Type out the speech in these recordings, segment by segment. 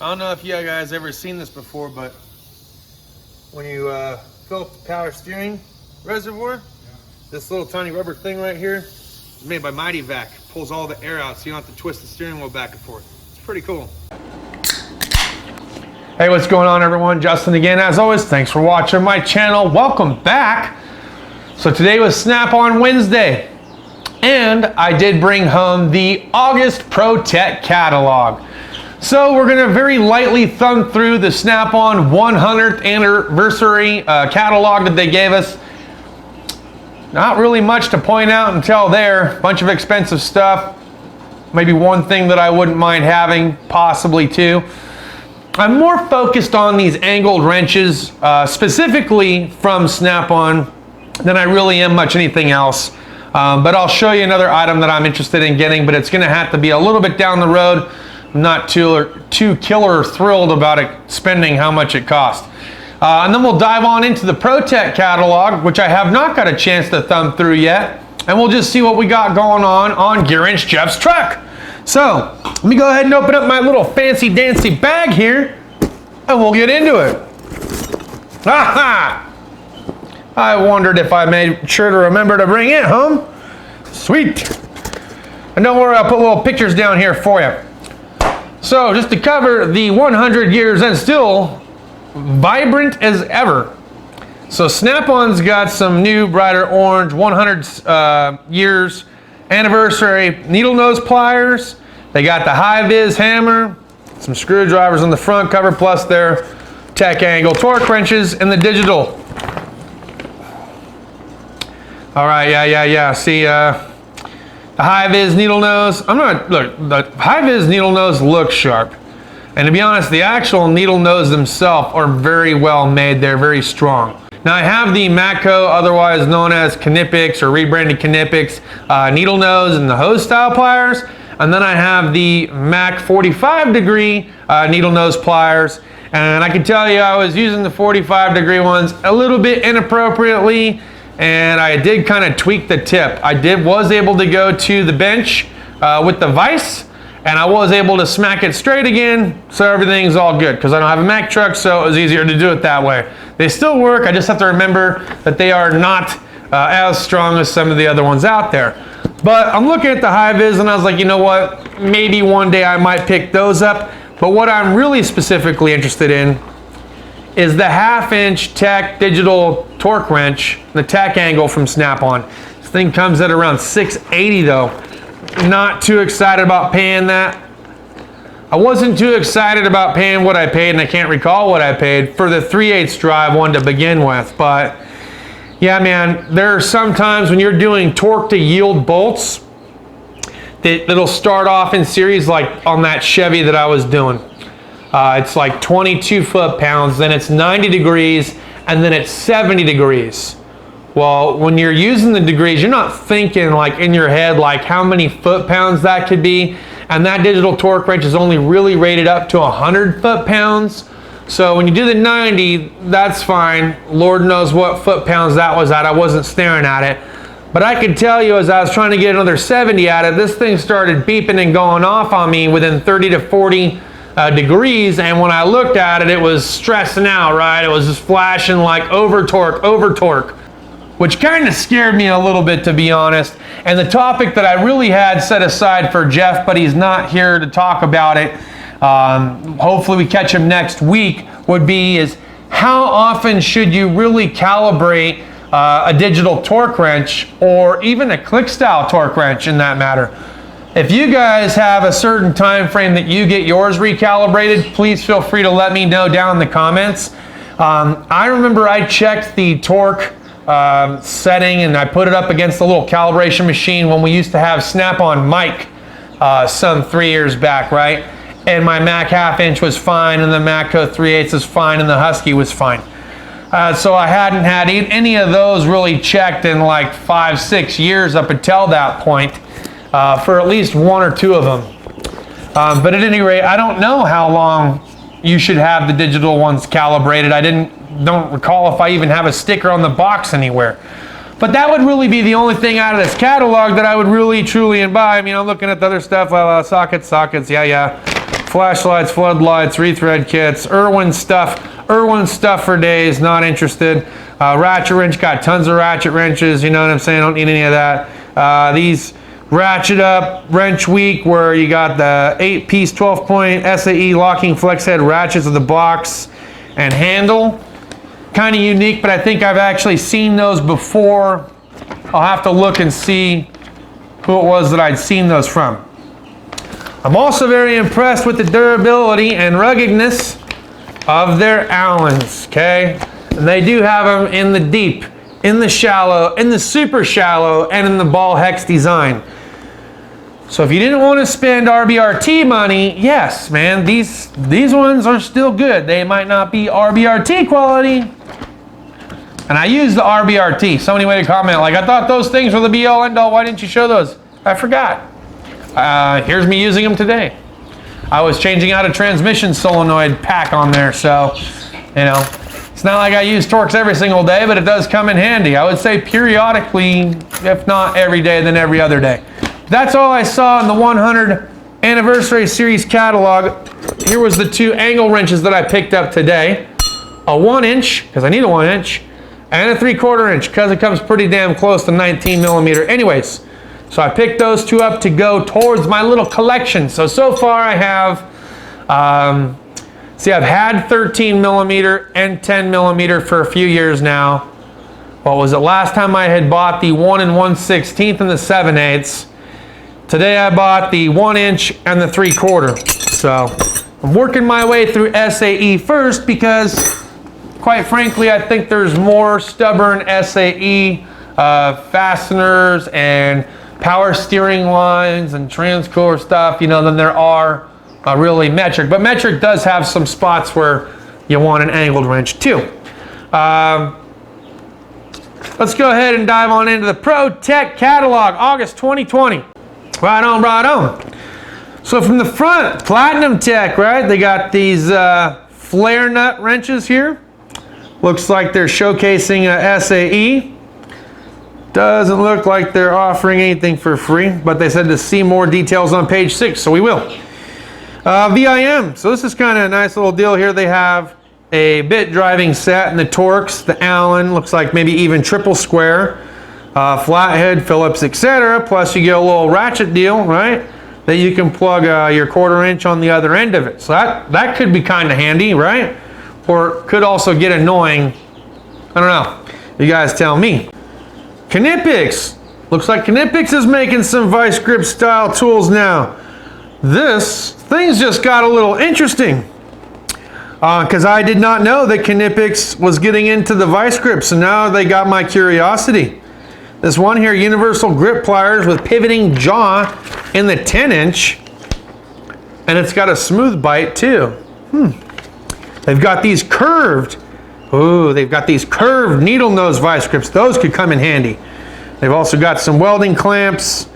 I don't know if you guys ever seen this before, but when you fill up the power steering reservoir, this little tiny rubber thing right here is made by Mityvac. Pulls all the air out so you don't have to twist the steering wheel back and forth. It's pretty cool. Hey, what's going on, everyone? Justin again. As always, thanks for watching my channel. Welcome back. So today was Snap-on Wednesday, and I did bring home the August Pro Tech catalog. So we're gonna very lightly thumb through the Snap-on 100th anniversary catalog that they gave us. Not really much to point out until there. Bunch of expensive stuff. Maybe one thing that I wouldn't mind having, possibly two. I'm more focused on these angled wrenches, specifically from Snap-on, than I really am much anything else. But I'll show you another item that I'm interested in getting, but it's gonna have to be a little bit down the road. I'm not too killer thrilled about it, spending how much it costs. And then we'll dive on into the Pro Tech catalog, which I have not got a chance to thumb through yet. And we'll just see what we got going on Gearwrench Jeff's truck. So, let me go ahead and open up my little fancy dancy bag here, and we'll get into it. Aha! I wondered if I made sure to remember to bring it home. Sweet. And don't worry, I'll put little pictures down here for you. So, just to cover the 100 years and still vibrant as ever. So, Snap-on's got some new brighter orange 100 years anniversary needle nose pliers. They got the high-vis hammer, some screwdrivers on the front cover, plus their tech angle torque wrenches and the digital. All right, yeah. See, the high-vis needle nose. The high-vis needle nose looks sharp. And to be honest, the actual needle nose themselves are very well made. They're very strong. Now I have the Matco, otherwise known as KNIPEX or rebranded KNIPEX, needle nose and the hose style pliers. And then I have the Mac 45 degree needle nose pliers. And I can tell you I was using the 45 degree ones a little bit inappropriately, and I did kind of tweak the tip. I was able to go to the bench with the vise, and I was able to smack it straight again, so everything's all good, because I don't have a Mac truck, so it was easier to do it that way. They still work, I just have to remember that they are not as strong as some of the other ones out there. But I'm looking at the high-vis, and I was like, you know what, maybe one day I might pick those up. But what I'm really specifically interested in is the 1/2-inch tech digital torque wrench, the tech angle from Snap-on. This thing comes at around $680 though. Not too excited about paying that. I wasn't too excited about paying what I paid, and I can't recall what I paid for the 3/8 drive one to begin with. But yeah, man, there are some times when you're doing torque to yield bolts that'll start off in series, like on that Chevy that I was doing. It's like 22 foot-pounds, then it's 90 degrees, and then it's 70 degrees. Well, when you're using the degrees, you're not thinking like in your head like how many foot-pounds that could be. And that digital torque wrench is only really rated up to 100 foot-pounds. So when you do the 90, that's fine. Lord knows what foot-pounds that was at. I wasn't staring at it. But I could tell you as I was trying to get another 70 at it, this thing started beeping and going off on me within 30 to 40 degrees, and when I looked at it, it was stressing out, right? It was just flashing like over torque, which kind of scared me a little bit, to be honest. And the topic that I really had set aside for Jeff, but he's not here to talk about it, hopefully we catch him next week, is how often should you really calibrate a digital torque wrench, or even a click style torque wrench in that matter. If you guys have a certain time frame that you get yours recalibrated, please feel free to let me know down in the comments. I remember I checked the torque setting, and I put it up against the little calibration machine when we used to have Snap-on mic some 3 years back, right? And my Mac 1/2-inch was fine, and the Matco 3/8 is fine, and the Husky was fine. So I hadn't had any of those really checked in like 5-6 years up until that point. For at least one or two of them. But at any rate, I don't know how long you should have the digital ones calibrated. I don't recall if I even have a sticker on the box anywhere. But that would really be the only thing out of this catalog that I would really truly buy. I mean, I'm looking at the other stuff, sockets, yeah. flashlights, floodlights, rethread kits, Irwin stuff for days, not interested. Ratchet wrench, got tons of ratchet wrenches, you know what I'm saying? Don't need any of that. These ratchet up wrench week where you got the 8-piece 12-point SAE locking flex head ratchets with the box and handle. Kind of unique, but I think I've actually seen those before. I'll have to look and see who it was that I'd seen those from. I'm also very impressed with the durability and ruggedness of their Allens, okay? And they do have them in the deep, in the shallow, in the super shallow, and in the ball hex design. So if you didn't want to spend RBRT money, yes, man, these ones are still good. They might not be RBRT quality. And I use the RBRT. Somebody made a comment like, I thought those things were the be all end all. Why didn't you show those? I forgot. Here's me using them today. I was changing out a transmission solenoid pack on there, so, you know, it's not like I use Torx every single day, but it does come in handy. I would say periodically, if not every day, then every other day. That's all I saw in the 100 Anniversary Series catalog. Here was the 2 angle wrenches that I picked up today. A 1-inch, because I need a 1-inch, and a 3/4 inch, because it comes pretty damn close to 19 millimeter anyways. So I picked those 2 up to go towards my little collection. So far I have, I've had 13 millimeter and 10 millimeter for a few years now. What was it? Last time I had bought the 1 1/16 and the 7/8. Today I bought the 1-inch and the 3/4. So I'm working my way through SAE first because, quite frankly, I think there's more stubborn SAE fasteners and power steering lines and transcooler stuff, you know, than there are really metric. But metric does have some spots where you want an angled wrench too. Let's go ahead and dive on into the Pro Tech catalog, August 2020. Right on, right on. So from the front, Platinum Tech, right? They got these flare nut wrenches here. Looks like they're showcasing a SAE. Doesn't look like they're offering anything for free, but they said to see more details on page 6, so we will. VIM, so this is kind of a nice little deal here. They have a bit driving set and the Torx, the Allen, looks like maybe even triple square, flathead, Phillips, etc. Plus you get a little ratchet deal, right? That you can plug your 1/4 inch on the other end of it. So that could be kind of handy, right? Or could also get annoying. I don't know. You guys tell me. KNIPEX. Looks like KNIPEX is making some vice grip style tools now. This thing's just got a little interesting. Because I did not know that KNIPEX was getting into the vice grip. So now they got my curiosity. This one here, universal grip pliers with pivoting jaw in the 10-inch. And it's got a smooth bite too. They've got these curved, they've got these curved needle nose vice grips. Those could come in handy. They've also got some welding clamps.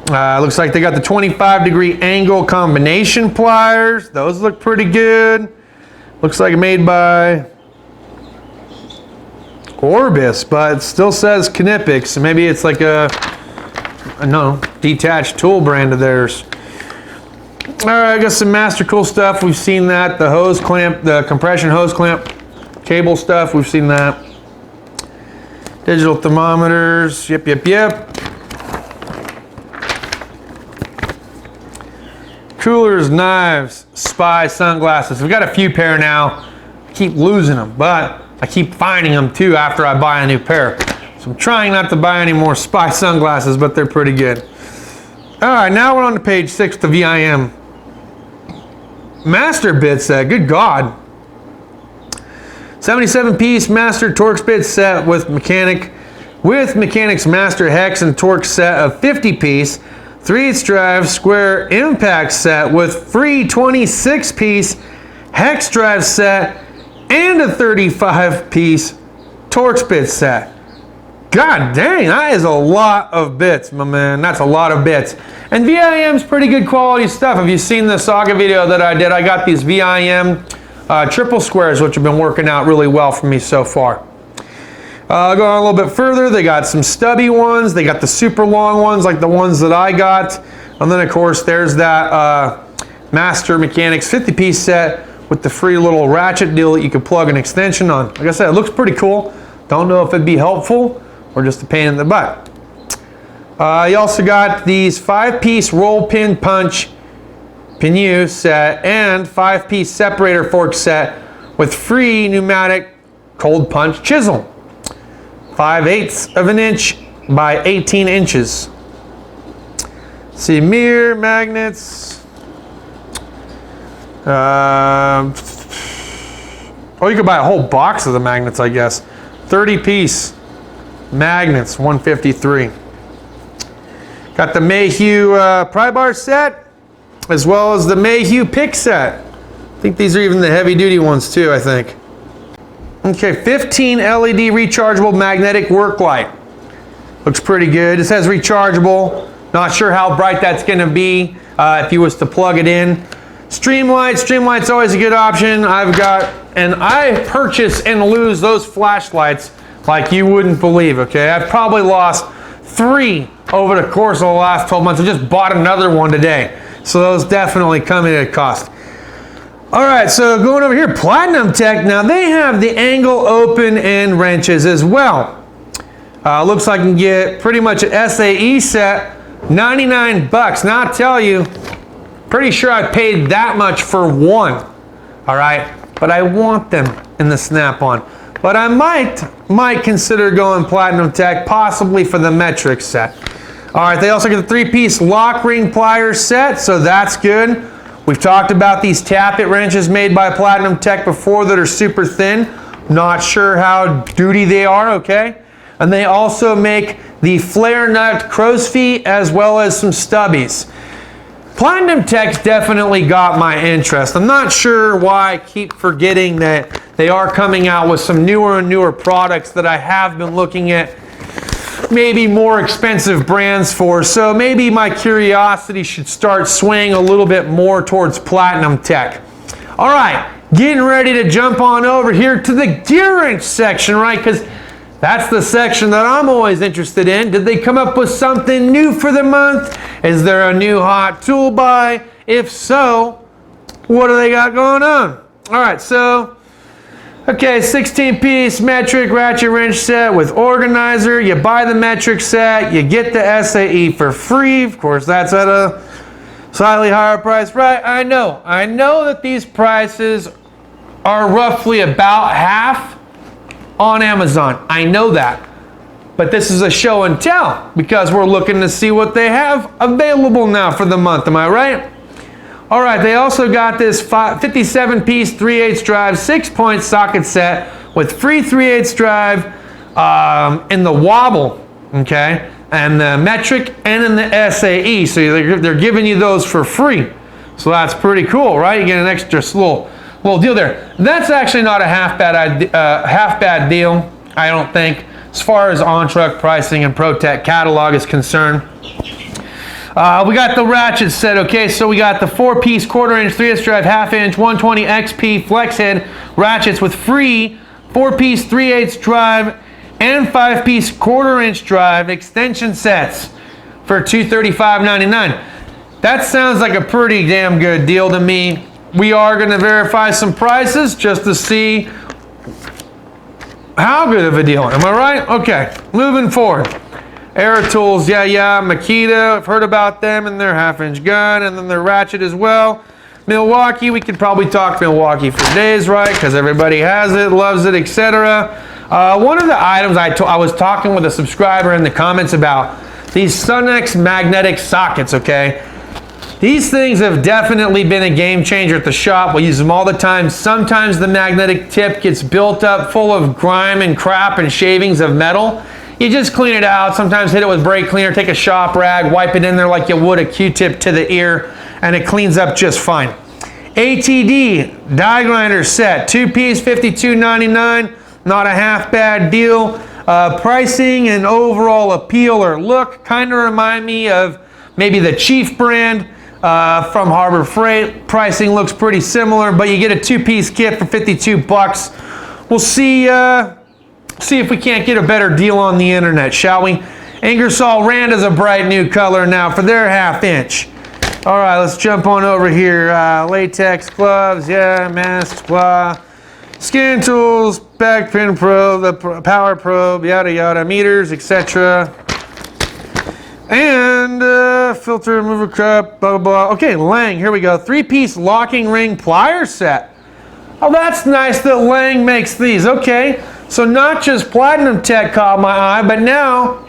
Looks like they got the 25-degree angle combination pliers. Those look pretty good. Looks like made by Orbis, but it still says KNIPEX. So maybe it's like a detached tool brand of theirs. All right, I got some Master Cool stuff. We've seen that. The hose clamp, the compression hose clamp cable stuff. We've seen that. Digital thermometers. Yep. Coolers, knives, spy sunglasses. We've got a few pair now. I keep losing them, but I keep finding them too after I buy a new pair. So I'm trying not to buy any more spy sunglasses, but they're pretty good. All right, now we're on to page 6, the VIM. Master bit set, good God. 77-piece master Torx bit set with Mechanic's master hex and Torx set of 50-piece 3/8 drive square impact set with free 26-piece hex drive set and a 35-piece Torx bit set. God dang, that is a lot of bits, my man. That's a lot of bits. And VIM's pretty good quality stuff. Have you seen the Saga video that I did? I got these VIM triple squares, which have been working out really well for me so far. Going on a little bit further, they got some stubby ones. They got the super long ones, like the ones that I got. And then, of course, there's that Master Mechanics 50-piece set with the free little ratchet deal that you can plug an extension on. Like I said, it looks pretty cool. Don't know if it'd be helpful or just a pain in the butt. You also got these 5-piece roll pin punch pinu set and 5-piece separator fork set with free pneumatic cold punch chisel. 5/8 of an inch by 18 inches. See, mirror magnets. Oh, you could buy a whole box of the magnets, I guess. 30-piece magnets, $153. Got the Mayhew pry bar set, as well as the Mayhew pick set. I think these are even the heavy-duty ones too, I think. Okay, 15 LED rechargeable magnetic work light. Looks pretty good. It says rechargeable. Not sure how bright that's going to be if you was to plug it in. Streamlight's always a good option. I purchase and lose those flashlights like you wouldn't believe, okay? I've probably lost 3 over the course of the last 12 months. I just bought another one today. So those definitely come at a cost. All right, so going over here, Platinum Tech. Now they have the angle open end wrenches as well. Looks like you can get pretty much an SAE set, 99 bucks. Now I'll tell you, pretty sure I paid that much for one. All right, but I want them in the Snap-on. But I might consider going Platinum Tech, possibly for the metric set. All right, they also get the 3-piece lock ring pliers set, so that's good. We've talked about these tappet wrenches made by Platinum Tech before that are super thin. Not sure how duty they are, okay? And they also make the flare nut crow's feet as well as some stubbies. Platinum Tech's definitely got my interest. I'm not sure why I keep forgetting that they are coming out with some newer and newer products that I have been looking at maybe more expensive brands for. So maybe my curiosity should start swaying a little bit more towards Platinum Tech. All right, getting ready to jump on over here to the Gearwrench section, right? Because that's the section that I'm always interested in. Did they come up with something new for the month? Is there a new hot tool buy? If so, what do they got going on? All right, so, okay, 16-piece metric ratchet wrench set with organizer. You buy the metric set, you get the SAE for free. Of course, that's at a slightly higher price, right? I know that these prices are roughly about half on Amazon. I know that. But this is a show and tell because we're looking to see what they have available now for the month. Am I right? All right, they also got this 57-piece 3/8 drive 6-point socket set with free 3/8 drive in the wobble, okay? And the metric and in the SAE. So they're giving you those for free. So that's pretty cool, right? You get an extra little deal there. That's actually not a half bad deal, I don't think, as far as on-truck pricing and ProTech catalog is concerned. We got the ratchet set, okay? So we got the 4-piece 1/4-inch 3/8 drive 1/2-inch 120 XP flex head ratchets with free 4-piece 3/8 drive and 5-piece 1/4-inch drive extension sets for $235.99. That sounds like a pretty damn good deal to me. We are going to verify some prices just to see how good of a deal. Am I right? Okay, moving forward. Air Tools, yeah, Makita, I've heard about them and their 1/2-inch gun and then their ratchet as well. Milwaukee, we could probably talk Milwaukee for days, right? Because everybody has it, loves it, etc. One of the items I was talking with a subscriber in the comments about, these Sunex magnetic sockets, okay? These things have definitely been a game changer at the shop. We use them all the time. Sometimes the magnetic tip gets built up full of grime and crap and shavings of metal. You just clean it out. Sometimes hit it with brake cleaner, take a shop rag, wipe it in there like you would a Q-tip to the ear, and it cleans up just fine. ATD die grinder set, 2-piece, $52.99. Not a half bad deal. Pricing and overall appeal or look kind of remind me of maybe the Chief brand from Harbor Freight. Pricing looks pretty similar, but you get a 2-piece kit for 52 bucks. We'll see if we can't get a better deal on the internet, shall we? Ingersoll Rand is a bright new color now for their 1/2-inch. All right, let's jump on over here. Latex gloves, yeah, masks, blah. Scan tools, back pin probe, the power probe, yada yada, meters, etc. And filter remover cup, blah blah blah. Okay, Lang, here we go. 3-piece locking ring plier set. Oh, that's nice that Lang makes these. Okay, so not just Platinum Tech caught my eye, but now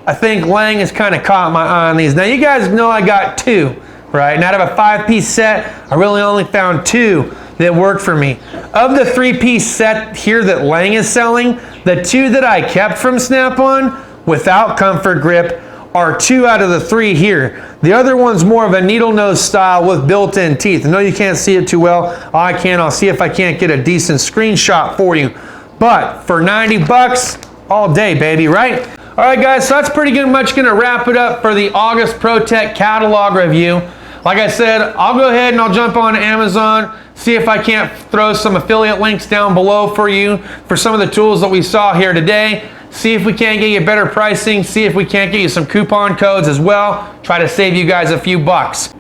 I think Lang has kind of caught my eye on these. Now you guys know I got 2, right? And out of a 5-piece set, I really only found 2 that worked for me. Of the 3-piece set here that Lang is selling, the 2 that I kept from Snap-on without comfort grip are 2 out of the 3 here. The other one's more of a needle nose style with built-in teeth. I know you can't see it too well. I can. I'll see if I can't get a decent screenshot for you. But for 90 bucks, all day, baby, right? All right, guys, so that's pretty much going to wrap it up for the August ProTech catalog review. Like I said, I'll go ahead and I'll jump on Amazon, see if I can't throw some affiliate links down below for you for some of the tools that we saw here today. See if we can't get you better pricing, see if we can't get you some coupon codes as well. Try to save you guys a few bucks.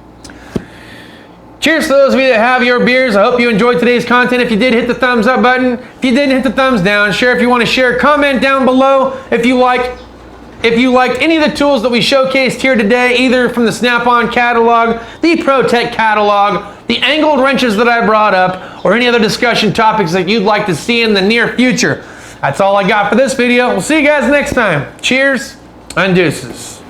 Cheers to those of you that have your beers. I hope you enjoyed today's content. If you did, hit the thumbs up button. If you didn't, hit the thumbs down. Share if you want to share. Comment down below if you liked any of the tools that we showcased here today, either from the Snap-on catalog, the ProTech catalog, the angled wrenches that I brought up, or any other discussion topics that you'd like to see in the near future. That's all I got for this video. We'll see you guys next time. Cheers and deuces.